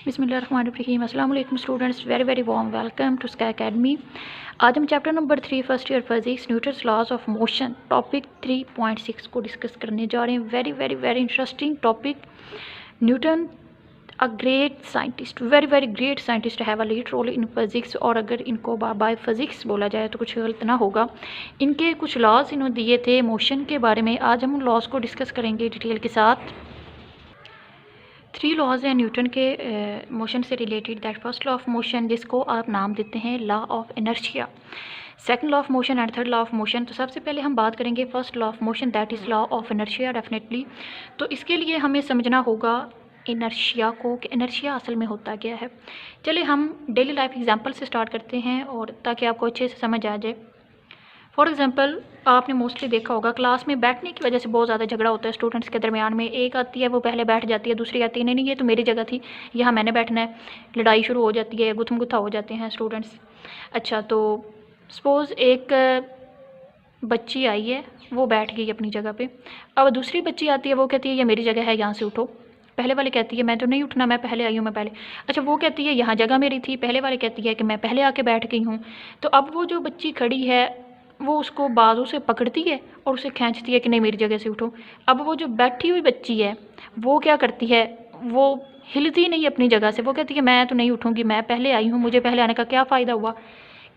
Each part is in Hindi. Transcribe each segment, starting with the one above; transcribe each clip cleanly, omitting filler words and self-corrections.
बिस्मिल्लाहिर्रहमानिर्रहीम। अस्सलाम वालेकुम students, very very warm welcome to Sky Academy. आज हम chapter number 3 first year physics Newton's laws of motion topic 3.6 को डिस्कस करने जा रहे हैं। Very very very interesting topic. Newton a great scientist, very very great scientist, have a lead role in physics. और अगर इनको बाय फिजिक्स बोला जाए तो कुछ गलत ना होगा। इनके कुछ लॉज इन्होंने दिए थे मोशन के बारे में। आज हम उन लॉज को डिस्कस करेंगे डिटेल के साथ। 3 लॉज हैं न्यूटन के मोशन से related. That first law of motion, जिसको आप नाम देते हैं law of inertia, second law of motion and third law of motion. तो सबसे पहले हम बात करेंगे first law of motion, that is law of inertia definitely. तो इसके लिए हमें समझना होगा इनर्शिया को, कि इनर्शिया असल में होता क्या है। चलिए हम डेली लाइफ एग्जांपल से स्टार्ट करते हैं, और ताकि आपको अच्छे से समझ आ जाए। फॉर एग्जांपल, आपने मोस्टली देखा होगा क्लास में बैठने की वजह से बहुत ज़्यादा झगड़ा होता है स्टूडेंट्स के दरमियान में। एक आती है वो पहले बैठ जाती है, दूसरी आती है नहीं नहीं ये तो मेरी जगह थी, यहाँ मैंने बैठना है। लड़ाई शुरू हो जाती है, गुत्थम गुत्था हो जाते हैं स्टूडेंट्स। अच्छा, तो सपोज़ एक बच्ची आई है, वो बैठ गई अपनी जगह पे। अब दूसरी बच्ची आती है, वो कहती है ये मेरी जगह है, यहाँ से उठो। पहले वाली कहती है मैं तो नहीं उठना, मैं पहले आई हूँ, मैं पहले। अच्छा, वो कहती है यहाँ जगह मेरी थी। पहले वाली कहती है कि मैं पहले आके बैठ गई हूँ। तो अब वो जो बच्ची खड़ी है वो उसको बाजू से पकड़ती है और उसे खींचती है कि नहीं मेरी जगह से उठो। अब वो जो बैठी हुई बच्ची है वो क्या करती है, वो हिलती नहीं अपनी जगह से। वो कहती है मैं तो नहीं उठूँगी, मैं पहले आई हूँ, मुझे पहले आने का क्या फ़ायदा हुआ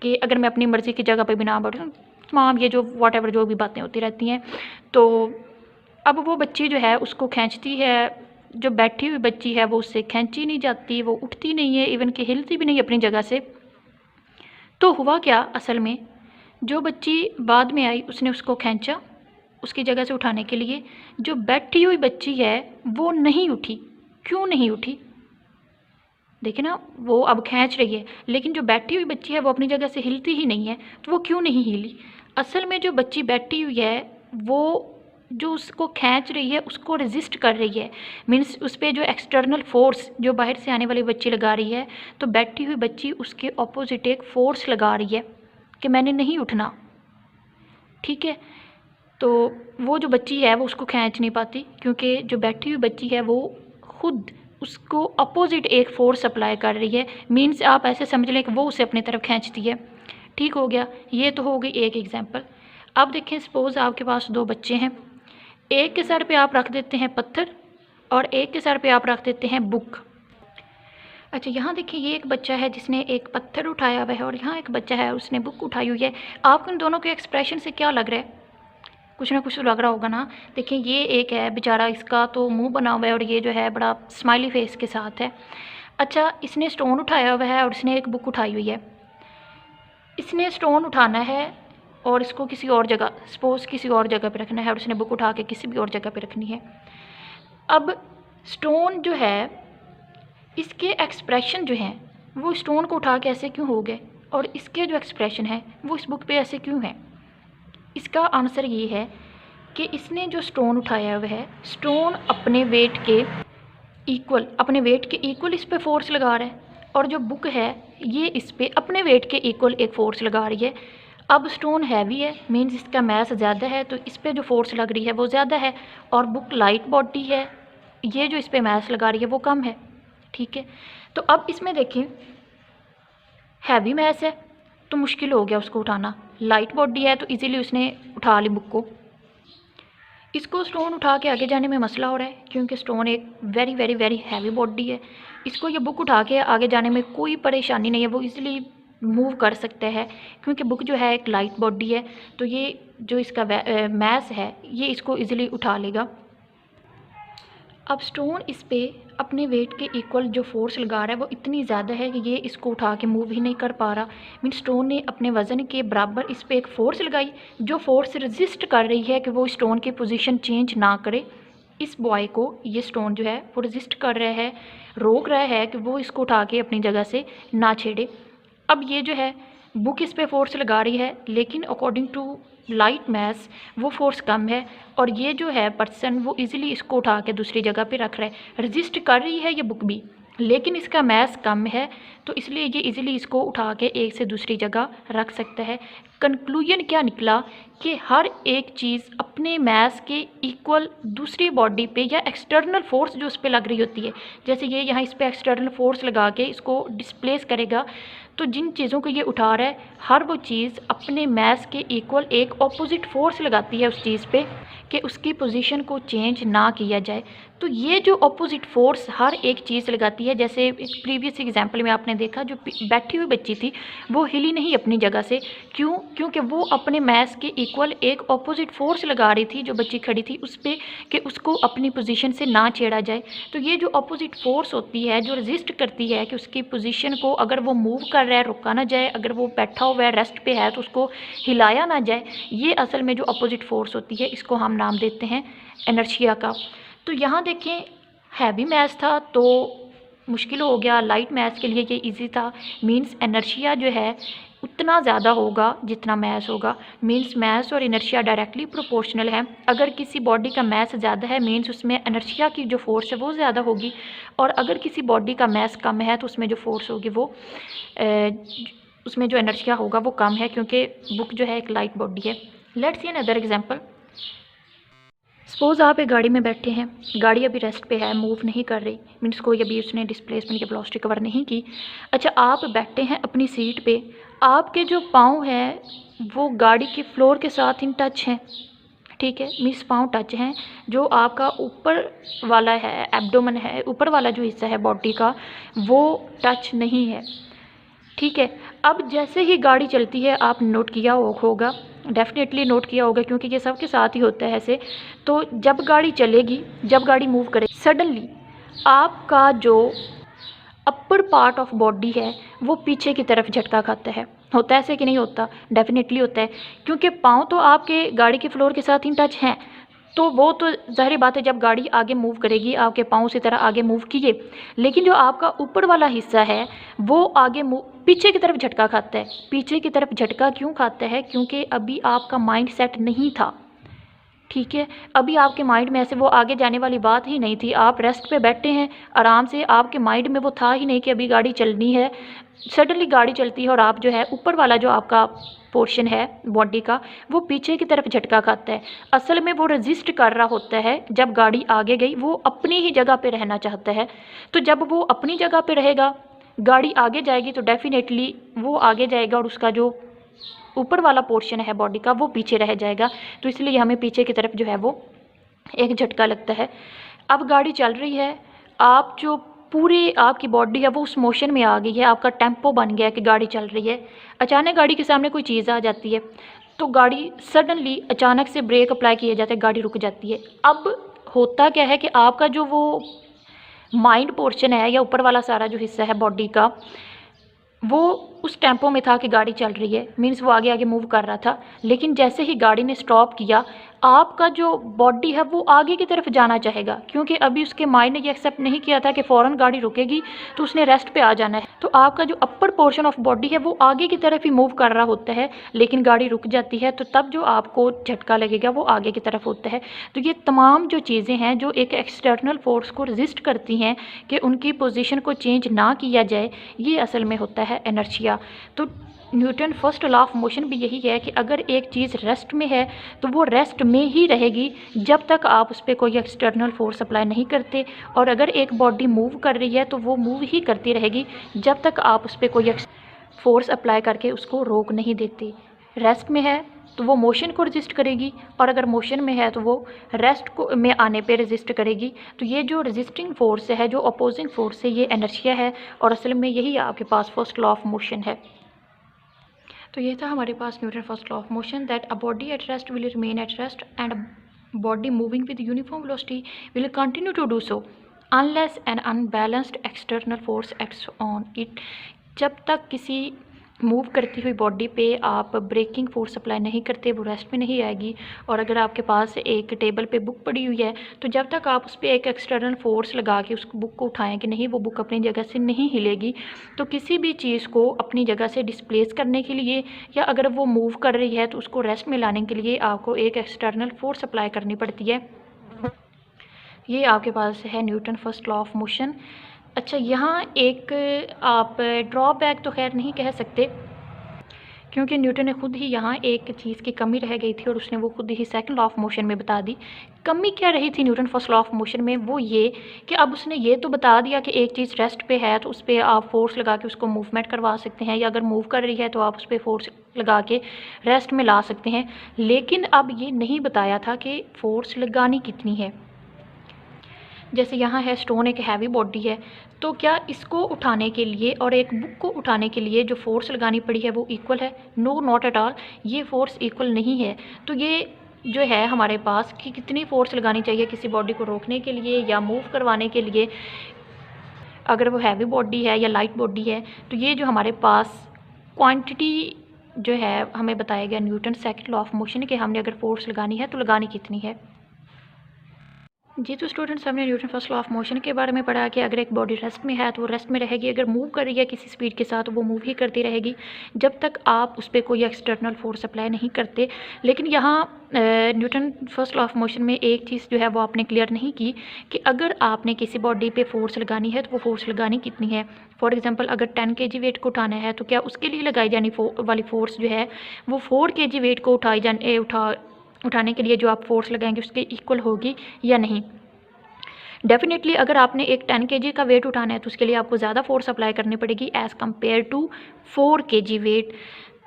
कि अगर मैं अपनी मर्ज़ी की जगह पे भी ना बैठूँ। तमाम ये जो वॉट एवर जो भी बातें होती रहती हैं। तो अब वो बच्ची जो है उसको खींचती है, जो बैठी हुई बच्ची है वो उससे खींची नहीं जाती, वो उठती नहीं है, इवन कि हिलती भी नहीं अपनी जगह से। तो हुआ क्या, असल में जो बच्ची बाद में आई उसने उसको खींचा उसकी जगह से उठाने के लिए। जो बैठी हुई बच्ची है वो नहीं उठी। क्यों नहीं उठी? देखिए ना, वो अब खींच रही है, लेकिन जो बैठी हुई बच्ची है वो अपनी जगह से हिलती ही नहीं है। तो वो क्यों नहीं हिली? असल में जो बच्ची बैठी हुई है वो जो उसको खींच रही है उसको रेजिस्ट कर रही है। मीन्स उस पर जो एक्सटर्नल फोर्स जो बाहर से आने वाली बच्ची लगा रही है, तो बैठी हुई बच्ची उसके ऑपोजिट एक फ़ोर्स लगा रही है कि मैंने नहीं उठना। ठीक है, तो वो जो बच्ची है वो उसको खींच नहीं पाती, क्योंकि जो बैठी हुई बच्ची है वो खुद उसको अपोजिट एक फोर्स अप्लाई कर रही है। मीन्स आप ऐसे समझ लें कि वो उसे अपनी तरफ खींचती है। ठीक हो गया, ये तो हो गई एक एग्जांपल। अब देखें, सपोज़ आपके पास 2 बच्चे हैं। एक के सर पे आप रख देते हैं पत्थर और एक के सर पे आप रख देते हैं बुक। अच्छा, यहाँ देखिए, ये एक बच्चा है जिसने एक पत्थर उठाया हुआ है और यहाँ एक बच्चा है उसने बुक उठाई हुई है। आपको इन दोनों के एक्सप्रेशन से क्या लग रहा है? कुछ ना कुछ तो लग रहा होगा ना। देखिए, ये एक है बेचारा, इसका तो मुंह बना हुआ है और ये जो है बड़ा स्माइली फेस के साथ है। अच्छा, इसने स्टोन उठाया हुआ है और इसने एक बुक उठाई हुई है। इसने स्टोन उठाना है और इसको किसी और जगह, सपोज़ किसी और जगह पे रखना है, और उसने बुक उठा के किसी भी और जगह पे रखनी है। अब स्टोन जो है, इसके एक्सप्रेशन जो हैं वो स्टोन को उठा के ऐसे क्यों हो गए, और इसके जो एक्सप्रेशन है वो इस बुक पे ऐसे क्यों है? इसका आंसर ये है कि इसने जो स्टोन उठाया हुआ है, स्टोन अपने वेट के इक्वल, अपने वेट के इक्वल इस पे फोर्स लगा रहा है, और जो बुक है ये इस पे अपने वेट के इक्वल एक फ़ोर्स लगा रही है। अब स्टोन हैवी है, मीन्स इसका मैस ज़्यादा है, तो इस पे जो फोर्स लग रही है वो ज़्यादा है, और बुक लाइट बॉडी है, ये जो इस पे मैस लगा रही है वो कम है। ठीक है, तो अब इसमें देखें, हैवी मैस है तो मुश्किल हो गया उसको उठाना, लाइट बॉडी है तो इजीली उसने उठा ली बुक को। इसको स्टोन उठा के आगे जाने में मसला हो रहा है, क्योंकि स्टोन एक very very very heavy body है। इसको ये बुक उठा के आगे जाने में कोई परेशानी नहीं है, वो इजीली मूव कर सकते हैं, क्योंकि बुक जो है एक लाइट बॉडी है, तो ये जो इसका मैस है ये इसको इजीली उठा लेगा। अब स्टोन इस पे अपने वेट के इक्वल जो फोर्स लगा रहा है वो इतनी ज़्यादा है कि ये इसको उठा के मूव ही नहीं कर पा रहा। मीन स्टोन ने अपने वज़न के बराबर इस पे एक फ़ोर्स लगाई, जो फोर्स रेजिस्ट कर रही है कि वो स्टोन की पोजीशन चेंज ना करे। इस बॉय को ये स्टोन जो है वो रेजिस्ट कर रहा है, रोक रहा है कि वो इसको उठा के अपनी जगह से ना छेड़े। अब ये जो है बुक इस पे फोर्स लगा रही है, लेकिन अकॉर्डिंग टू लाइट मैस वो फोर्स कम है, और ये जो है पर्सन वो इजीली इसको उठा के दूसरी जगह पे रख रहा है। रजिस्ट कर रही है ये बुक भी, लेकिन इसका मैस कम है, तो इसलिए ये इजीली इसको उठा के एक से दूसरी जगह रख सकता है। कंक्लूजन क्या निकला कि हर एक चीज़ अपने मैस के इक्वल दूसरी बॉडी पे या एक्सटर्नल फोर्स जो उस पर लग रही होती है, जैसे ये यहाँ इस पर एक्सटर्नल फोर्स लगा के इसको डिस्प्लेस करेगा, तो जिन चीज़ों को ये उठा रहा है हर वो चीज़ अपने मैस के इक्वल एक ऑपोजिट फोर्स लगाती है उस चीज़ पे कि उसकी पोजीशन को चेंज ना किया जाए। तो ये जो ऑपोजिट फोर्स हर एक चीज़ लगाती है, जैसे एक प्रीवियस एग्जांपल में आपने देखा जो बैठी हुई बच्ची थी वो हिली नहीं अपनी जगह से, क्यों? क्योंकि वो अपने मैस के इक्वल एक ऑपोजिट फोर्स लगा रही थी जो बच्ची खड़ी थी उस पर कि उसको अपनी पोजीशन से ना छेड़ा जाए। तो ये जो ऑपोजिट फोर्स होती है जो रजिस्ट करती है कि उसकी पोजीशन को अगर वो मूव कर रहा है रुका ना जाए, अगर वो बैठा हुआ है रेस्ट पे है तो उसको हिलाया ना जाए, ये असल में जो अपोजिट फोर्स होती है इसको हम नाम देते हैं इनर्शिया का। तो यहाँ देखें हैवी मैथ था तो मुश्किल हो गया, लाइट मैथ के लिए ये इजी था। मींस इनर्शिया जो है उतना ज़्यादा होगा जितना मैथ होगा। मींस मैथ और इनर्शिया डायरेक्टली प्रोपोर्शनल है। अगर किसी बॉडी का मैथ ज़्यादा है मींस उसमें इनर्शिया की जो फोर्स है वो ज़्यादा होगी, और अगर किसी बॉडी का मैथ कम है तो उसमें जो फोर्स होगी वो उसमें जो इनर्शिया होगा वो कम है, क्योंकि बुक जो है एक लाइट बॉडी है। Let's see another example. Suppose आप एक गाड़ी में बैठे हैं, गाड़ी अभी रेस्ट पे है, मूव नहीं कर रही, मीन्स कोई अभी उसने डिस्प्लेसमेंट या वेलोसिटी कवर नहीं की। अच्छा, आप बैठे हैं अपनी सीट पे, आपके जो पाँव हैं वो गाड़ी के फ्लोर के साथ इन टच हैं, ठीक है, मीन्स पाँव टच हैं। जो आपका ऊपर वाला है एब्डोमेन है, ऊपर वाला जो हिस्सा है बॉडी का वो टच नहीं है, ठीक है। अब जैसे ही गाड़ी चलती है, आप नोट किया होगा, डेफिनेटली नोट किया होगा क्योंकि ये सबके साथ ही होता है ऐसे। तो जब गाड़ी चलेगी, जब गाड़ी मूव करे, सडनली आपका जो अपर पार्ट ऑफ बॉडी है वो पीछे की तरफ झटका खाता है। होता है ऐसे कि नहीं होता? डेफिनेटली होता है, क्योंकि पाँव तो आपके गाड़ी के फ्लोर के साथ इन टच हैं, तो वो तो ज़ाहिर बात है जब गाड़ी आगे मूव करेगी आपके पाँव से तरह आगे मूव किए, लेकिन जो आपका ऊपर वाला हिस्सा है वो आगे मूव पीछे की तरफ झटका खाता है। पीछे की तरफ झटका क्यों खाता है? क्योंकि अभी आपका माइंड सेट नहीं था, ठीक है। अभी आपके माइंड में ऐसे वो आगे जाने वाली बात ही नहीं थी, आप रेस्ट पे बैठे हैं आराम से, आपके माइंड में वो था ही नहीं कि अभी गाड़ी चलनी है। सडनली गाड़ी चलती है और आप जो है ऊपर वाला जो आपका पोर्शन है बॉडी का वो पीछे की तरफ झटका खाता है। असल में वो रजिस्ट कर रहा होता है जब गाड़ी आगे गई, वो अपनी ही जगह पे रहना चाहता है। तो जब वो अपनी जगह पे रहेगा, गाड़ी आगे जाएगी तो डेफिनेटली वो आगे जाएगा और उसका जो ऊपर वाला पोर्शन है बॉडी का वो पीछे रह जाएगा। तो इसलिए हमें पीछे की तरफ जो है वो एक झटका लगता है। अब गाड़ी चल रही है, आप जो पूरी आपकी बॉडी है वो उस मोशन में आ गई है, आपका टेम्पो बन गया है कि गाड़ी चल रही है। अचानक गाड़ी के सामने कोई चीज़ आ जाती है तो गाड़ी सडनली अचानक से ब्रेक अप्लाई किया जाता है, गाड़ी रुक जाती है। अब होता क्या है कि आपका जो वो माइंड पोर्शन है या ऊपर वाला सारा जो हिस्सा है बॉडी का वो उस टेम्पो में था कि गाड़ी चल रही है, मीन्स वो आगे आगे मूव कर रहा था। लेकिन जैसे ही गाड़ी ने स्टॉप किया, आपका जो बॉडी है वो आगे की तरफ जाना चाहेगा, क्योंकि अभी उसके माइंड ने ये एक्सेप्ट नहीं किया था कि फ़ौरन गाड़ी रुकेगी तो उसने रेस्ट पे आ जाना है। तो आपका जो अपर पोर्शन ऑफ बॉडी है वो आगे की तरफ ही मूव कर रहा होता है, लेकिन गाड़ी रुक जाती है तो तब जो आपको झटका लगेगा वो आगे की तरफ होता है। तो ये तमाम जो चीज़ें हैं जो एक एक्सटर्नल फोर्स को रजिस्ट करती हैं कि उनकी पोजीशन को चेंज ना किया जाए, ये असल में होता है इनर्शिया। तो Newton first law of motion भी यही है कि अगर एक चीज़ रेस्ट में है तो वो रेस्ट में ही रहेगी जब तक आप उस पर कोई एक्सटर्नल फोर्स अप्लाई नहीं करते, और अगर एक बॉडी मूव कर रही है तो वो मूव ही करती रहेगी जब तक आप उस पर कोई फोर्स अप्लाई करके उसको रोक नहीं देते। रेस्ट में है तो वो मोशन को रजिस्ट करेगी, और अगर मोशन में है तो वो रेस्ट को में आने पे रजिस्ट करेगी। तो ये जो रजिस्टिंग फोर्स है, जो अपोजिंग फोर्स है, ये इनर्शिया है, और असल में यही आपके पास फर्स्ट लॉ ऑफ मोशन है। तो ये था हमारे पास Newton first law of motion, that a body at rest will remain at rest and a body moving with uniform velocity will continue to do so unless an unbalanced external force acts on it. जब तक किसी मूव करती हुई बॉडी पे आप ब्रेकिंग फोर्स अप्लाई नहीं करते वो रेस्ट में नहीं आएगी। और अगर आपके पास एक टेबल पे बुक पड़ी हुई है तो जब तक आप उस पर एक एक्सटर्नल फोर्स लगा के उस बुक को उठाएं कि नहीं, वो बुक अपनी जगह से नहीं हिलेगी। तो किसी भी चीज़ को अपनी जगह से डिस्प्लेस करने के लिए या अगर वो मूव कर रही है तो उसको रेस्ट में लाने के लिए आपको एक एक्सटर्नल फोर्स अप्लाई करनी पड़ती है। ये आपके पास है Newton first law of motion. अच्छा, यहाँ एक आप ड्रॉबैक तो खैर नहीं कह सकते, क्योंकि न्यूटन ने खुद ही यहाँ एक चीज़ की कमी रह गई थी और उसने वो खुद ही सेकंड लॉ ऑफ मोशन में बता दी। कमी क्या रही थी Newton first law of motion में, वो ये कि अब उसने ये तो बता दिया कि एक चीज़ रेस्ट पे है तो उस पर आप फोर्स लगा के उसको मूवमेंट करवा सकते हैं, या अगर मूव कर रही है तो आप उस पर फोर्स लगा के रेस्ट में ला सकते हैं। लेकिन अब ये नहीं बताया था कि फोर्स लगानी कितनी है। जैसे यहाँ है स्टोन एक हैवी बॉडी है, तो क्या इसको उठाने के लिए और एक बुक को उठाने के लिए जो फोर्स लगानी पड़ी है वो इक्वल है? नो, नॉट एट ऑल, ये फोर्स इक्वल नहीं है। तो ये जो है हमारे पास कि कितनी फोर्स लगानी चाहिए किसी बॉडी को रोकने के लिए या मूव करवाने के लिए, अगर वो हैवी बॉडी है या लाइट बॉडी है, तो ये जो हमारे पास क्वांटिटी जो है हमें बताया गया Newton second law of motion कि हमने अगर फोर्स लगानी है तो लगानी कितनी है। जी, तो स्टूडेंट्स, हमने Newton first law of motion के बारे में पढ़ा कि अगर एक बॉडी रेस्ट में है तो वो रेस्ट में रहेगी, अगर मूव कर रही है किसी स्पीड के साथ तो वो मूव ही करती रहेगी जब तक आप उस पर कोई एक्सटर्नल फोर्स अप्लाई नहीं करते। लेकिन यहाँ Newton first law of motion में एक चीज़ जो है वो आपने क्लियर नहीं की कि अगर आपने किसी बॉडी पे फोर्स लगानी है तो वो फोर्स लगानी कितनी है। फॉर एग्जांपल, अगर 10 kg वेट को उठाना है तो क्या उसके लिए लगाई जाने वाली फोर्स जो है वो 4 kg वेट को उठाने के लिए जो आप फोर्स लगाएंगे उसके इक्वल होगी या नहीं। डेफिनेटली अगर आपने एक 10 kg का वेट उठाना है तो उसके लिए आपको ज़्यादा फोर्स अप्लाई करनी पड़ेगी as compare to 4 kg weight.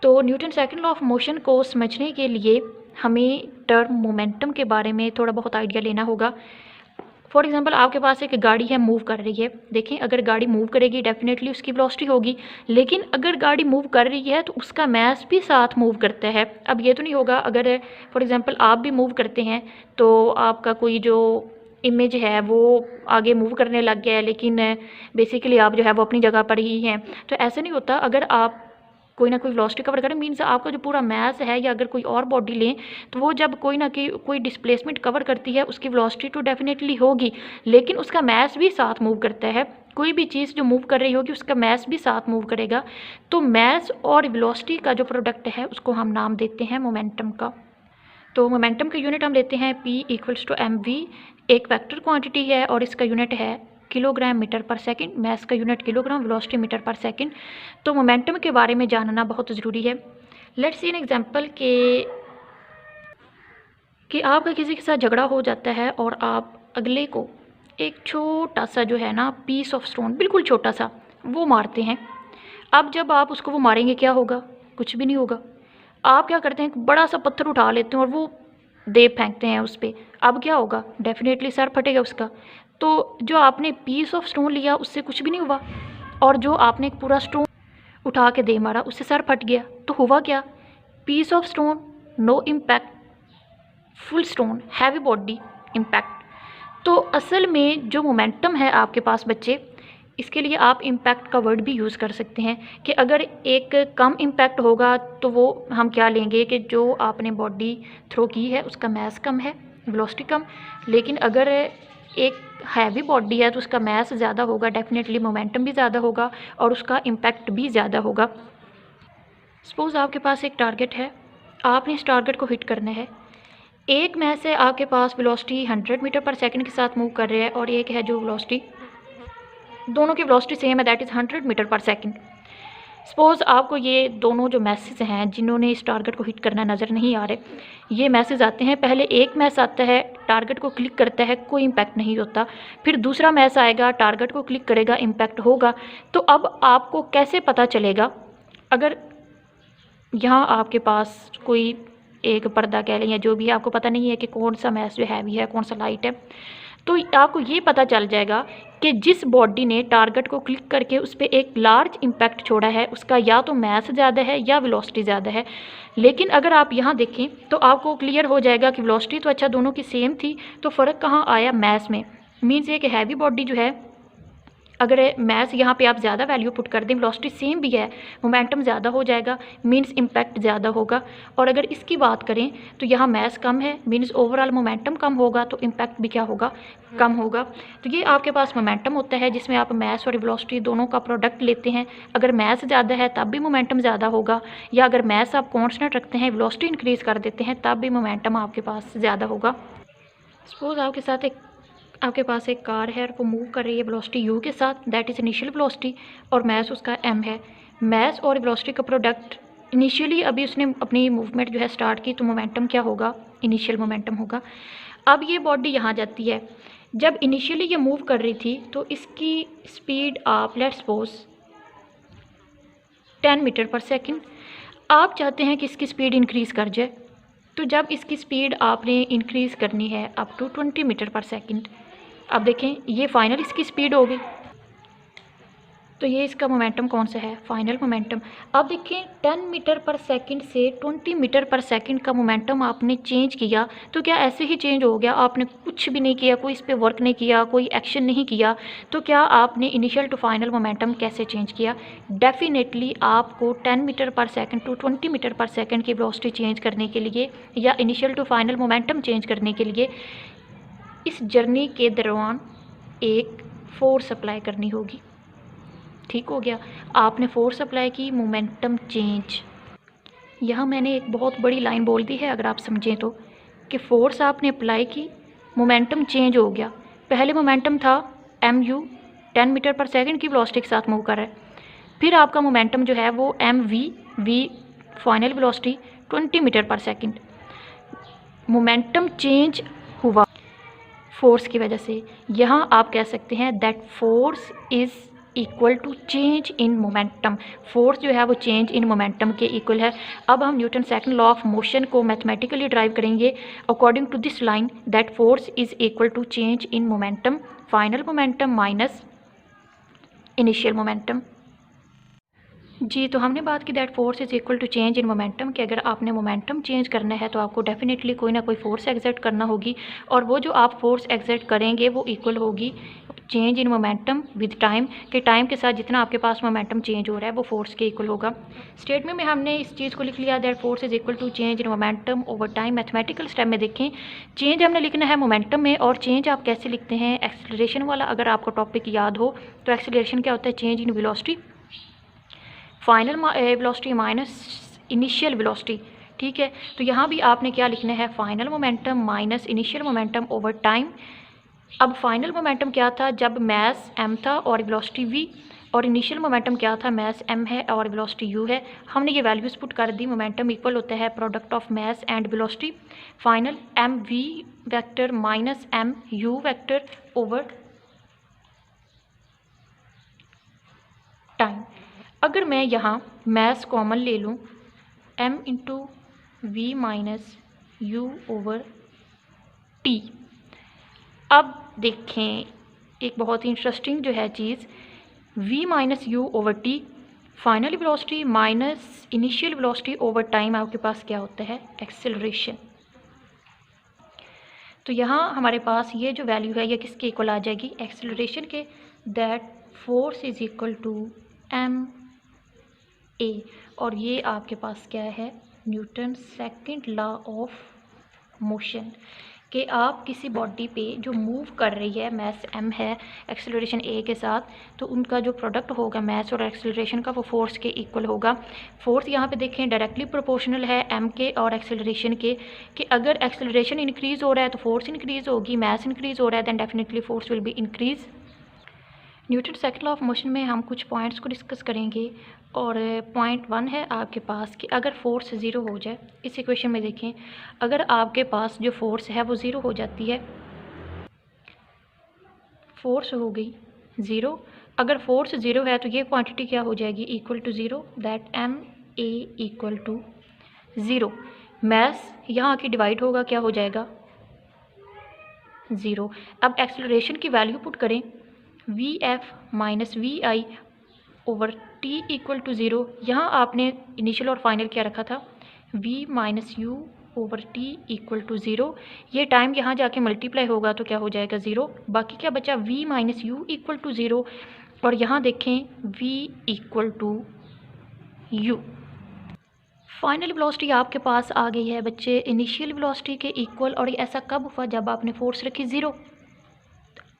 तो Newton second law of motion को समझने के लिए हमें टर्म मोमेंटम के बारे में थोड़ा बहुत आइडिया लेना होगा। फॉर एग्जांपल, आपके पास एक गाड़ी है, मूव कर रही है। देखें, अगर गाड़ी मूव करेगी डेफिनेटली उसकी वेलोसिटी होगी, लेकिन अगर गाड़ी मूव कर रही है तो उसका मास भी साथ मूव करता है। अब ये तो नहीं होगा अगर फॉर एग्जांपल आप भी मूव करते हैं तो आपका कोई जो इमेज है वो आगे मूव करने लग गया है, लेकिन बेसिकली आप जो है वो अपनी जगह पर ही हैं। तो ऐसे नहीं होता। अगर आप कोई ना कोई वेलोसिटी कवर करें, मीन्स आपका जो पूरा मास है, या अगर कोई और बॉडी लें तो वो जब कोई डिस्प्लेसमेंट कवर करती है उसकी वेलोसिटी तो डेफिनेटली होगी, लेकिन उसका मास भी साथ मूव करता है। कोई भी चीज़ जो मूव कर रही होगी उसका मास भी साथ मूव करेगा। तो मास और वेलोसिटी का जो प्रोडक्ट है उसको हम नाम देते हैं मोमेंटम का। तो मोमेंटम का यूनिट हम लेते हैं P = mv। एक वेक्टर क्वांटिटी है और इसका यूनिट है किलोग्राम मीटर पर सेकंड, मास का यूनिट किलोग्राम, वेलोसिटी मीटर पर सेकंड। तो मोमेंटम के बारे में जानना बहुत ज़रूरी है। लेट्स सी एन एग्जांपल कि आपका किसी के साथ झगड़ा हो जाता है और आप अगले को एक छोटा सा जो है ना पीस ऑफ स्टोन, बिल्कुल छोटा सा, वो मारते हैं। अब जब आप उसको वो मारेंगे क्या होगा? कुछ भी नहीं होगा। आप क्या करते हैं, एक बड़ा सा पत्थर उठा लेते हैं और वो दे फेंकते हैं उस पर। अब क्या होगा? डेफिनेटली सर फटेगा उसका। तो जो आपने पीस ऑफ स्टोन लिया उससे कुछ भी नहीं हुआ, और जो आपने एक पूरा स्टोन उठा के दे मारा उससे सर फट गया। तो हुआ क्या? Piece of stone no impact, full stone heavy body impact. तो असल में जो मोमेंटम है आपके पास बच्चे, इसके लिए आप इम्पैक्ट का वर्ड भी यूज़ कर सकते हैं कि अगर एक कम इम्पैक्ट होगा तो वो हम क्या लेंगे कि जो आपने बॉडी थ्रो की है उसका मास कम है, वेलोसिटी कम। लेकिन अगर एक हैवी बॉडी है तो उसका मास ज़्यादा होगा, डेफिनेटली मोमेंटम भी ज़्यादा होगा और उसका इम्पैक्ट भी ज़्यादा होगा। सपोज़ आपके पास एक टारगेट है, आपने इस टारगेट को हिट करना है। एक मास है आपके पास, वेलोसिटी 100 मीटर पर सेकंड के साथ मूव कर रहा है, और एक है जो वेलोसिटी, दोनों की वेलोसिटी सेम है, दैट इज़ 100 मीटर पर सेकंड। सपोज़ आपको ये दोनों जो मैसेज हैं जिन्होंने इस टारगेट को हिट करना नज़र नहीं आ रहे, ये मैसेज आते हैं। पहले एक मैस आता है, टारगेट को क्लिक करता है, कोई इम्पैक्ट नहीं होता। फिर दूसरा मैस आएगा, टारगेट को क्लिक करेगा, इम्पैक्ट होगा। तो अब आपको कैसे पता चलेगा? अगर यहाँ आपके पास कोई एक पर्दा कह लें या जो भी है, आपको पता नहीं है कि कौन सा मैस जो हैवी है कौन सा लाइट है, तो आपको ये पता चल जाएगा कि जिस बॉडी ने टारगेट को क्लिक करके उस पर एक लार्ज इम्पैक्ट छोड़ा है उसका या तो मास ज़्यादा है या वेलोसिटी ज़्यादा है। लेकिन अगर आप यहाँ देखें तो आपको क्लियर हो जाएगा कि वेलोसिटी तो अच्छा दोनों की सेम थी, तो फ़र्क कहाँ आया? मास में। मीन्स ये कि हैवी बॉडी जो है, अगर मास यहाँ पे आप ज़्यादा वैल्यू पुट कर दें, वेलोसिटी सेम भी है, मोमेंटम ज़्यादा हो जाएगा, मीन्स इम्पैक्ट ज़्यादा होगा। और अगर इसकी बात करें तो यहाँ मास कम है, मीन्स ओवरऑल मोमेंटम कम होगा, तो इम्पैक्ट भी क्या होगा? कम होगा। तो ये आपके पास मोमेंटम होता है जिसमें आप मास और वेलोसिटी दोनों का प्रोडक्ट लेते हैं। अगर मास ज़्यादा है तब भी मोमेंटम ज़्यादा होगा, या अगर मास आप कॉन्स्टेंट रखते हैं, वेलोसिटी इंक्रीज़ कर देते हैं, तब भी मोमेंटम आपके पास ज़्यादा होगा। सपोज़ आपके साथ एक आपके पास एक कार है और वो मूव कर रही है वेलोसिटी u के साथ, दैट इज़ इनिशियल वेलोसिटी, और मैस उसका m है। मैस और वेलोसिटी का प्रोडक्ट, इनिशियली अभी उसने अपनी मूवमेंट जो है स्टार्ट की, तो मोमेंटम क्या होगा, इनिशियल मोमेंटम होगा। अब ये बॉडी यहाँ जाती है, जब इनिशियली ये मूव कर रही थी तो इसकी स्पीड आप लेट्स सपोज 10 मीटर पर सेकंड, आप चाहते हैं कि इसकी स्पीड इंक्रीज़ कर जाए, तो जब इसकी स्पीड आपने इंक्रीज़ करनी है अप टू 20 मीटर पर सेकंड। अब देखें ये फाइनल इसकी स्पीड हो गई, तो ये इसका मोमेंटम कौन सा है, फाइनल मोमेंटम। अब देखें 10 मीटर पर सेकंड से 20 मीटर पर सेकंड का मोमेंटम आपने चेंज किया, तो क्या ऐसे ही चेंज हो गया, आपने कुछ भी नहीं किया, कोई इस पर वर्क नहीं किया, कोई एक्शन नहीं किया, तो क्या आपने इनिशियल टू फाइनल मोमेंटम कैसे चेंज किया। डेफिनेटली आपको 10 मीटर पर सेकंड टू 20 मीटर पर सेकंड की वेलोसिटी चेंज करने के लिए या initial to final momentum change करने के लिए इस जर्नी के दौरान एक फोर्स अप्लाई करनी होगी। ठीक हो गया, आपने फोर्स अप्लाई की, मोमेंटम चेंज। यहाँ मैंने एक बहुत बड़ी लाइन बोल दी है अगर आप समझें तो, कि फोर्स आपने अप्लाई की, मोमेंटम चेंज हो गया। पहले मोमेंटम था mu 10 मीटर पर सेकंड की वेलोसिटी के साथ मूव कर रहा है, फिर आपका मोमेंटम जो है वो v फाइनल वेलोसिटी 20 मीटर पर सेकंड। मोमेंटम चेंज हुआ फोर्स की वजह से। यहाँ आप कह सकते हैं that force is equal to change in momentum, force जो है वो चेंज इन मोमेंटम के इक्वल है। अब हम Newton second law of motion को मैथमेटिकली ड्राइव करेंगे according to this line that force is equal to change in momentum, final momentum minus initial momentum. जी, तो हमने बात की that force is equal to change in momentum, कि अगर आपने मोमेंटम चेंज करना है तो आपको डेफिनेटली कोई ना कोई फोर्स एक्सर्ट करना होगी, और वो जो आप फोर्स एक्सर्ट करेंगे वो इक्वल होगी change in momentum with time, के टाइम के साथ जितना आपके पास मोमेंटम चेंज हो रहा है वो फोर्स के इक्वल होगा। स्टेटमेंट में हमने इस चीज़ को लिख लिया that force is equal to change in momentum over time. Mathematical step में देखें, चेंज हमने लिखना है मोमेंटम में, और चेंज आप कैसे लिखते हैं, एक्सेलरेशन वाला अगर आपको टॉपिक याद हो तो एक्सेलरेशन क्या होता है, change in velocity, final velocity minus initial velocity. ठीक है, तो यहाँ भी आपने क्या लिखना है, final momentum minus initial momentum over time. अब फाइनल मोमेंटम क्या था, जब मैस m था और वेलोसिटी v, और इनिशियल मोमेंटम क्या था, मैस m है और वेलोसिटी u है। हमने ये वैल्यूज़ पुट कर दी, मोमेंटम इक्वल होता है product of mass and velocity, final m v vector minus m u vector over time. अगर मैं यहाँ मैस कॉमन ले लूँ, m into v minus u over t. अब देखें एक बहुत ही इंटरेस्टिंग जो है चीज़, v minus u over t, final velocity minus initial velocity over time, आपके पास क्या होता है, एक्सेलरेशन। तो यहाँ हमारे पास ये जो वैल्यू है ये किसके इक्वल आ जाएगी, एक्सेलरेशन के, that force is equal to m a, और ये आपके पास क्या है, Newton second law of motion, कि आप किसी बॉडी पे जो मूव कर रही है, मैस m है, एक्सेलरेशन a के साथ, तो उनका जो प्रोडक्ट होगा मैस और एक्सेलरेशन का वो फोर्स के इक्वल होगा। फोर्स यहाँ पे देखें डायरेक्टली प्रोपोर्शनल है m के और एक्सेलरेशन के, कि अगर एक्सेलरेशन इंक्रीज़ हो रहा है तो फोर्स इंक्रीज़ होगी, मैस इंक्रीज़ हो रहा है then definitely force will be increase. Newton second law of motion में हम कुछ पॉइंट्स को डिस्कस करेंगे, और पॉइंट 1 है आपके पास कि अगर फोर्स ज़ीरो हो जाए, इस इक्वेशन में देखें, अगर आपके पास जो फोर्स है वो ज़ीरो हो जाती है, फोर्स हो गई ज़ीरो, अगर फोर्स ज़ीरो है तो ये क्वांटिटी क्या हो जाएगी, equal to zero, that m a equal to zero. Mass यहाँ आके डिवाइड होगा, क्या हो जाएगा, ज़ीरो। अब एक्सेलरेशन की वैल्यू पुट करें, v f minus v i over t equal to zero. यहाँ आपने इनिशियल और फाइनल क्या रखा था, v minus u over t equal to zero. ये टाइम यहाँ जाके मल्टीप्लाई होगा तो क्या हो जाएगा, ज़ीरो। बाकी क्या बचा, v minus u equal to zero, और यहाँ देखें v equal to u। Final velocity आपके पास आ गई है बच्चे इनिशियल वेलोसिटी के इक्वल, और ऐसा कब हुआ, जब आपने फोर्स रखी ज़ीरो।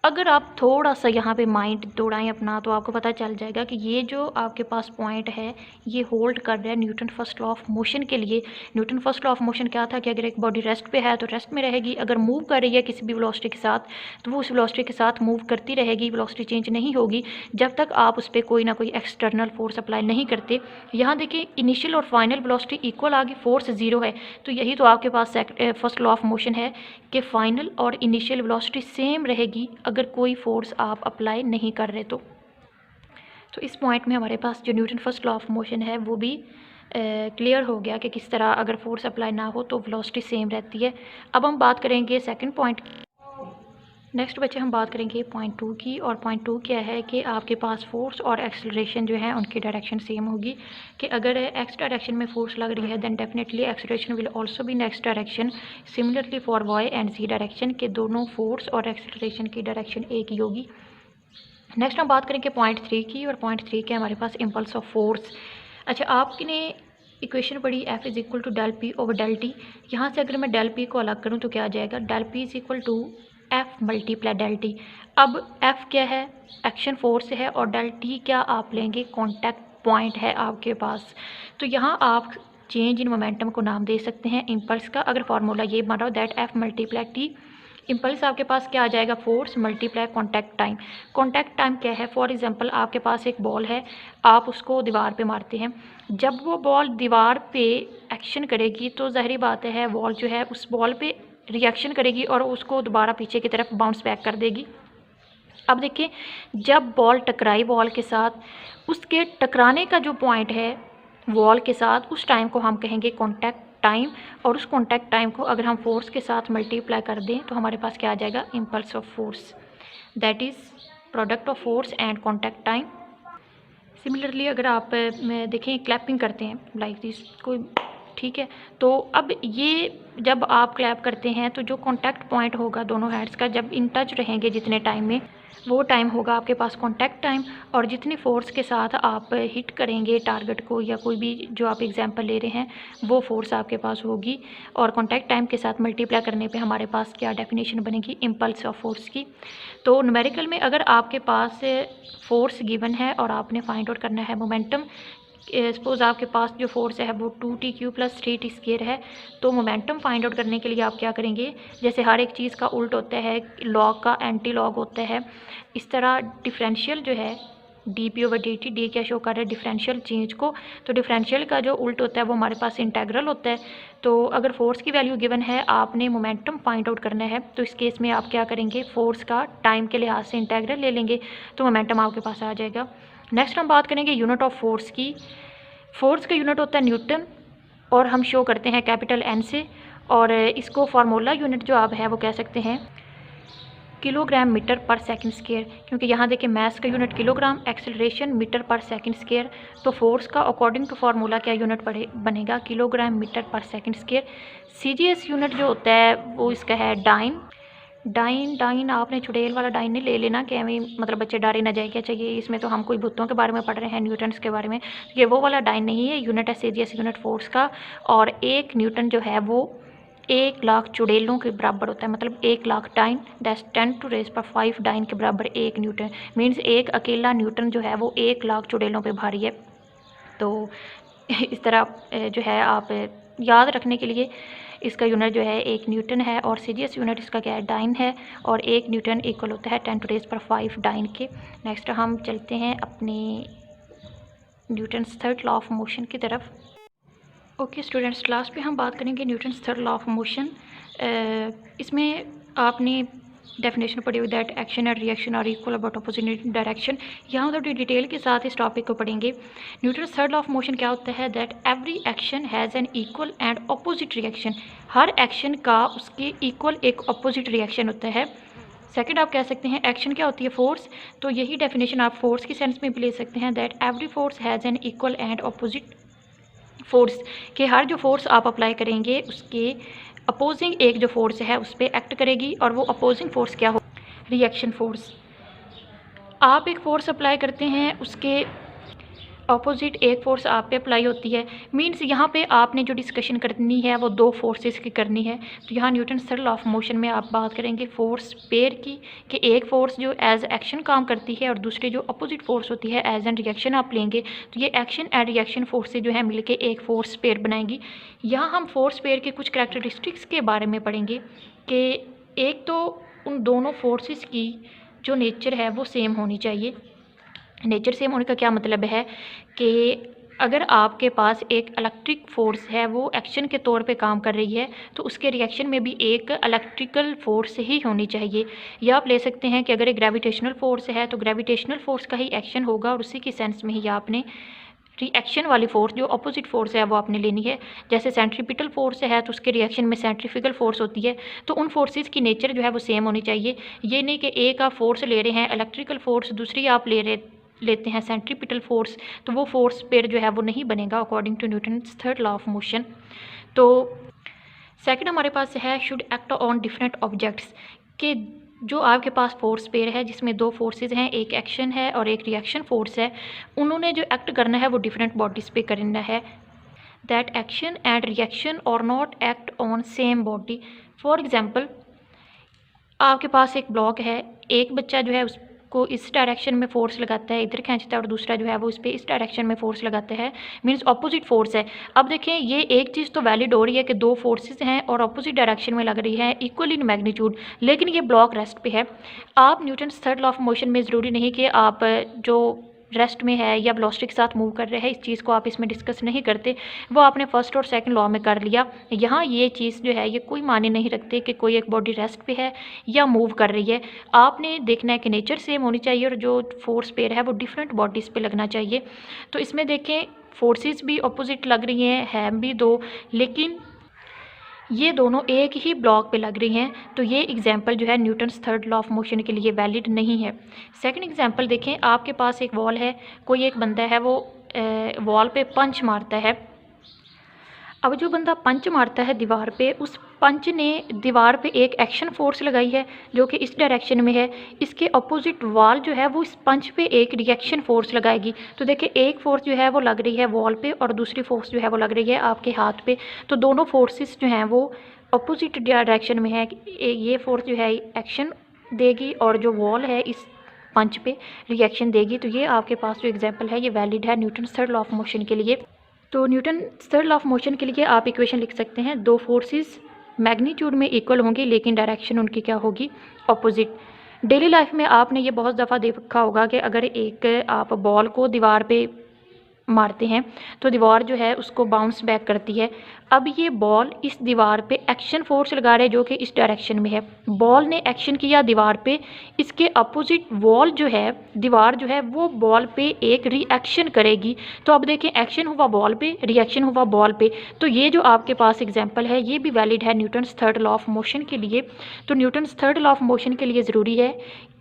अगर आप थोड़ा सा यहाँ पे माइंड दौड़ाएं अपना तो आपको पता चल जाएगा कि ये जो आपके पास पॉइंट है ये होल्ड कर रहा है Newton first law of motion के लिए। Newton first law of motion क्या था कि अगर एक बॉडी रेस्ट पे है तो रेस्ट में रहेगी, अगर मूव कर रही है किसी भी वेलोसिटी के साथ तो वो उस वेलोसिटी के साथ मूव करती रहेगी, वेलोसिटी चेंज नहीं होगी जब तक आप उस पर कोई ना कोई एक्सटर्नल फोर्स अप्लाई नहीं करते। यहाँ देखिए इनिशियल और फाइनल वेलोसिटी इक्वल आ गई, फोर्स ज़ीरो है, तो यही तो आपके पास फर्स्ट लॉ ऑफ मोशन है कि फाइनल और इनिशियल वेलोसिटी सेम रहेगी अगर कोई फोर्स आप अप्लाई नहीं कर रहे तो इस पॉइंट में हमारे पास जो Newton first law of motion है वो भी क्लियर हो गया कि किस तरह अगर फोर्स अप्लाई ना हो तो वेलोसिटी सेम रहती है। अब हम बात करेंगे सेकंड पॉइंट। नेक्स्ट बच्चे हम बात करेंगे पॉइंट 2 की, और पॉइंट 2 क्या है कि आपके पास फोर्स और एक्सेलरेशन जो है उनकी डायरेक्शन सेम होगी कि अगर एक्स डायरेक्शन में फोर्स लग रही है then definitely acceleration will also be in x direction. Similarly for y and z direction के दोनों फोर्स और एक्सेलरेशन की डायरेक्शन एक ही होगी। नेक्स्ट हम बात करेंगे पॉइंट 3 की, और पॉइंट 3 के हमारे पास इम्पल्स ऑफ फोर्स। अच्छा, आपने इक्वेशन पढ़ी F is equal to del p over del t. यहाँ से अगर मैं डेल पी को अलग करूँ तो क्या आ जाएगा, del p is equal to F multiply del t. अब F क्या है, एक्शन फोर्स है, और डेल टी क्या आप लेंगे, कॉन्टैक्ट पॉइंट है आपके पास। तो यहाँ आप चेंज इन मोमेंटम को नाम दे सकते हैं इम्पल्स का। अगर फार्मूला ये बन रहा हो that F multiply T, impulse आपके पास क्या आ जाएगा, force multiply contact time. Contact time क्या है, फॉर एग्जांपल आपके पास एक बॉल है, आप उसको दीवार पे मारते हैं, जब वो बॉल दीवार पे एक्शन करेगी तो ज़ाहिरी बात है बॉल जो है उस बॉल पे रिएक्शन करेगी और उसको दोबारा पीछे की तरफ बाउंस बैक कर देगी। अब देखिए जब बॉल टकराई वॉल के साथ, उसके टकराने का जो पॉइंट है वॉल के साथ, उस टाइम को हम कहेंगे कॉन्टैक्ट टाइम, और उस कॉन्टैक्ट टाइम को अगर हम फोर्स के साथ मल्टीप्लाई कर दें तो हमारे पास क्या आ जाएगा, impulse of force, that is product of force and contact time. Similarly अगर आप देखें क्लैपिंग करते हैं लाइक दिस कोई, ठीक है, तो अब ये जब आप क्लैप करते हैं तो जो कॉन्टैक्ट पॉइंट होगा दोनों हैंड्स का जब इन टच रहेंगे जितने टाइम में, वो टाइम होगा आपके पास कॉन्टैक्ट टाइम, और जितनी फोर्स के साथ आप हिट करेंगे टारगेट को या कोई भी जो आप एग्जांपल ले रहे हैं वो फोर्स आपके पास होगी, और कॉन्टैक्ट टाइम के साथ मल्टीप्लाई करने पे हमारे पास क्या डेफिनेशन बनेगी, इम्पल्स ऑफ फोर्स की। तो न्यूमेरिकल में अगर आपके पास फोर्स गिवन है और आपने फाइंड आउट करना है मोमेंटम, सपोज़ आपके पास जो फोर्स है वो 2t³ + 3t² है, तो मोमेंटम फाइंड आउट करने के लिए आप क्या करेंगे, जैसे हर एक चीज़ का उल्ट होता है, लॉग का एंटी लॉग होता है, इस तरह डिफरेंशियल जो है dp/dt, डी क्या शो कर रहा है, डिफरेंशियल चेंज को, तो डिफरेंशियल का जो उल्ट होता है वो हमारे पास इंटेग्रल होता है। तो अगर फोर्स की वैल्यू गिवन है, आपने मोमेंटम फाइंड आउट करना है, तो इस केस में आप क्या करेंगे, फोर्स का टाइम के लिहाज से इंटेग्रल ले लेंगे तो मोमेंटम आपके पास आ जाएगा। नेक्स्ट हम बात करेंगे यूनिट ऑफ फोर्स की। फोर्स का यूनिट होता है न्यूटन, और हम शो करते हैं कैपिटल N से, और इसको फार्मूला यूनिट जो आप है वो कह सकते हैं किलोग्राम मीटर पर सेकंड स्क्वायर, क्योंकि यहाँ देखिए मैस का यूनिट किलोग्राम, एक्सेलरेशन मीटर पर सेकंड स्क्वायर, तो फोर्स का अकॉर्डिंग टू फार्मूला क्या यूनिट बनेगा, किलोग्राम मीटर पर सेकंड स्क्वायर। CGS यूनिट जो होता है वो इसका है डाइन। डाइन आपने चुड़ैल वाला डाइन नहीं ले लेना कि हमें मतलब बच्चे डरे ना जाए, क्या चाहिए इसमें तो हम कोई भुत्तों के बारे में पढ़ रहे हैं, न्यूटन्स के बारे में, ये वो वाला डाइन नहीं है, यूनिट है CGS यूनिट फोर्स का, और 1 न्यूटन जो है वो 1 लाख चुड़ैलों के बराबर होता है, मतलब 1 लाख डाइन, दैट्स 10⁵ डाइन के बराबर 1 न्यूटन, मीन्स एक अकेला न्यूटन जो है वो 1 लाख चुड़ैलों पे भारी है। तो इस तरह जो है आप याद रखने के लिए इसका यूनिट जो है 1 न्यूटन है, और CGS यूनिट इसका क्या है, डाइन है, और 1 न्यूटन इक्वल होता है 10⁵ डाइन के। नेक्स्ट हम चलते हैं अपने Newton's third law of motion की तरफ। ओके स्टूडेंट्स, लास्ट पे हम बात करेंगे Newton's third law of motion. इसमें आपने डेफिनेशन पढ़ी हुई that action and reaction are equal about opposite direction. यहाँ थोड़ी डिटेल के साथ इस टॉपिक को पढ़ेंगे। Newton's third law of motion क्या होता है, that every action has an equal and opposite reaction, हर एक्शन का उसके इक्वल एक अपोजिट रिएक्शन होता है। सेकंड आप कह सकते हैं एक्शन क्या होती है, फोर्स, तो यही डेफिनेशन आप फोर्स की सेंस में भी ले सकते हैं, that every force has an equal and opposite force, के हर जो फोर्स आप अप्लाई करेंगे उसके अपोजिंग एक जो फोर्स है उस पर एक्ट करेगी, और वो अपोजिंग फोर्स क्या हो, रिएक्शन फोर्स। आप एक फोर्स अप्लाई करते हैं, उसके ऑपोजिट एक फोर्स आप पे अप्लाई होती है। मीन्स यहाँ पे आपने जो डिस्कशन करनी है वो दो फोर्सेस की करनी है। तो यहाँ Newton third law of motion में आप बात करेंगे फोर्स पेयर की, कि एक फोर्स जो एज एक्शन काम करती है और दूसरी जो अपोजिट फोर्स होती है एज एन रिएक्शन आप लेंगे। तो ये एक्शन एंड रिएक्शन फोर्सेज जो है मिलके एक फोर्स पेयर बनाएंगी। यहाँ हम फोर्स पेयर के कुछ कैरेक्टरिस्टिक्स के बारे में पढ़ेंगे कि एक तो उन दोनों फोर्सेस की जो नेचर है वो सेम होनी चाहिए। नेचर सेम होने का क्या मतलब है कि अगर आपके पास एक इलेक्ट्रिक फोर्स है वो एक्शन के तौर पे काम कर रही है तो उसके रिएक्शन में भी एक इलेक्ट्रिकल फोर्स ही होनी चाहिए। या आप ले सकते हैं कि अगर एक ग्रेविटेशनल फोर्स है तो ग्रेविटेशनल फोर्स का ही एक्शन होगा और उसी की सेंस में ही आपने रिएक्शन वाली फोर्स जो अपोजिट फोर्स है वो आपने लेनी है। जैसे सेंट्रीपिटल फोर्स है तो उसके रिएक्शन में सेंट्रीफ्यूगल फोर्स होती है। तो उन फोर्सेस की नेचर जो है वो सेम होनी चाहिए। ये नहीं कि एक आप फोर्स ले रहे हैं इलेक्ट्रिकल फोर्स, दूसरी आप लेते हैं सेंट्रीपिटल फोर्स, तो वो फोर्स पेयर जो है वो नहीं बनेगा according to Newton's third law of motion. तो सेकंड हमारे पास है should act on different objects, कि जो आपके पास फोर्स पेयर है जिसमें दो फोर्सेस हैं, एक एक्शन है और एक रिएक्शन फोर्स है, उन्होंने जो एक्ट करना है वो डिफरेंट बॉडीज़ पे करना है। दैट एक्शन एंड रिएक्शन और not act on same body. For example आपके पास एक ब्लॉक है, एक बच्चा जो है उसको इस डायरेक्शन में फोर्स लगाता है, इधर खींचता है, और दूसरा जो है वो इस पर इस डायरेक्शन में फोर्स लगाता है, मीन्स ऑपोजिट फोर्स है। अब देखें ये एक चीज़ तो वैलिड हो रही है कि दो फोर्सेस हैं और ऑपोजिट डायरेक्शन में लग रही है इक्वल इन मैग्नीट्यूड, लेकिन ये ब्लॉक रेस्ट पे है। आप Newton's third law of motion में ज़रूरी नहीं कि आप जो रेस्ट में है या वेलोसिटी के साथ मूव कर रहे हैं इस चीज़ को आप इसमें डिस्कस नहीं करते, वो आपने फर्स्ट और सेकंड लॉ में कर लिया। यहाँ ये चीज़ जो है ये कोई मायने नहीं रखते कि कोई एक बॉडी रेस्ट पे है या मूव कर रही है। आपने देखना है कि नेचर सेम होनी चाहिए और जो फोर्स पेयर है वो डिफरेंट बॉडीज़ पे लगना चाहिए। तो इसमें देखें फोर्सेस भी अपोजिट लग रही हैं भी दो, लेकिन ये दोनों एक ही ब्लॉक पे लग रही हैं। तो ये एग्जांपल जो है Newton's third law of motion के लिए वैलिड नहीं है। सेकंड एग्जांपल देखें, आपके पास एक वॉल है, कोई एक बंदा है वो वॉल पे पंच मारता है। अब जो बंदा पंच मारता है दीवार पे, उस पंच ने दीवार पे एक एक्शन फोर्स लगाई है जो कि इस डायरेक्शन में है। इसके अपोजिट वॉल जो है वो इस पंच पे एक रिएक्शन फोर्स लगाएगी। तो देखिए एक फोर्स जो है वो लग रही है वॉल पे और दूसरी फोर्स जो है वो लग रही है आपके हाथ पे। तो दोनों फोर्सेस जो हैं वो अपोजिट डायरेक्शन में है। ये फोर्स जो है एक्शन देगी और जो वॉल है इस पंच पे रिएक्शन देगी। तो ये आपके पास जो एग्जाम्पल है ये वैलिड है Newton's third law of motion के लिए। तो Newton third law of motion के लिए आप इक्वेशन लिख सकते हैं, दो फोर्सेस मैग्नीट्यूड में इक्वल होंगी लेकिन डायरेक्शन उनकी क्या होगी, ऑपोजिट। डेली लाइफ में आपने ये बहुत दफ़ा देखा होगा कि अगर एक आप बॉल को दीवार पे मारते हैं तो दीवार जो है उसको बाउंस बैक करती है। अब ये बॉल इस दीवार पे एक्शन फोर्स लगा रहे हैं जो कि इस डायरेक्शन में है। बॉल ने एक्शन किया दीवार पे, इसके अपोजिट वॉल जो है दीवार जो है वो बॉल पे एक रिएक्शन करेगी। तो अब देखें एक्शन हुआ बॉल पे, रिएक्शन हुआ बॉल पे। तो ये जो आपके पास एग्जांपल है ये भी वैलिड है Newton's third law of motion के लिए। तो Newton's third law of motion के लिए ज़रूरी है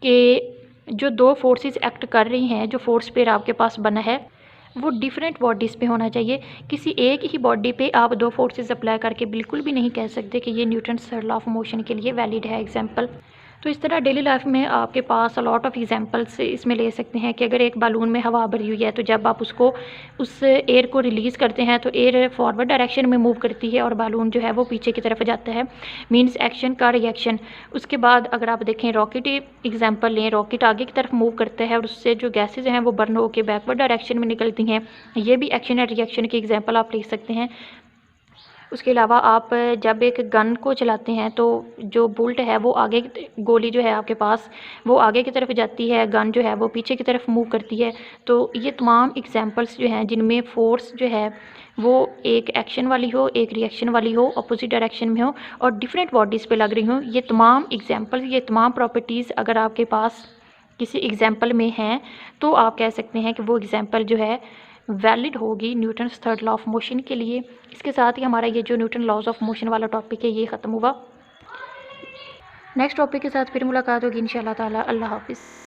कि जो दो फोर्सेस एक्ट कर रही हैं, जो फोर्स पेयर आपके पास बना है वो डिफरेंट बॉडीज़ पे होना चाहिए। किसी एक ही बॉडी पे आप दो फोर्सेस अप्लाई करके बिल्कुल भी नहीं कह सकते कि ये Newton's third law of motion के लिए वैलिड है एग्जांपल। तो इस तरह डेली लाइफ में आपके पास लॉट ऑफ एग्जांपल्स इसमें ले सकते हैं कि अगर एक बालून में हवा भरी हुई है तो जब आप उसको उस एयर को रिलीज़ करते हैं तो एयर फॉरवर्ड डायरेक्शन में मूव करती है और बालून जो है वो पीछे की तरफ जाता है, मींस एक्शन का रिएक्शन। उसके बाद अगर आप देखें रॉकेट एग्जांपल लें, रॉकेट आगे की तरफ मूव करता है और उससे जो गैसेज हैं वो बर्न होकर बैकवर्ड डायरेक्शन में निकलती हैं। ये भी एक्शन एंड रिएक्शन की एग्जाम्पल आप ले सकते हैं। उसके अलावा आप जब एक गन को चलाते हैं तो जो बुलेट है वो आगे, गोली जो है आपके पास वो आगे की तरफ जाती है, गन जो है वो पीछे की तरफ मूव करती है। तो ये तमाम एग्जांपल्स जो हैं जिनमें फोर्स जो है वो एक एक्शन वाली हो, एक रिएक्शन वाली हो, अपोजिट डायरेक्शन में हो और डिफरेंट बॉडीज़ पे लग रही हो, ये तमाम एग्जांपल्स, ये तमाम प्रॉपर्टीज़ अगर आपके पास किसी एग्जांपल में हैं तो आप कह सकते हैं कि वो एग्जांपल जो है वैलिड होगी Newton's third law of motion के लिए। इसके साथ ही हमारा ये जो न्यूटन लॉज ऑफ मोशन वाला टॉपिक है ये ख़त्म हुआ। नेक्स्ट टॉपिक के साथ फिर मुलाकात होगी इंशाल्लाह ताला। अल्लाह हाफिज़।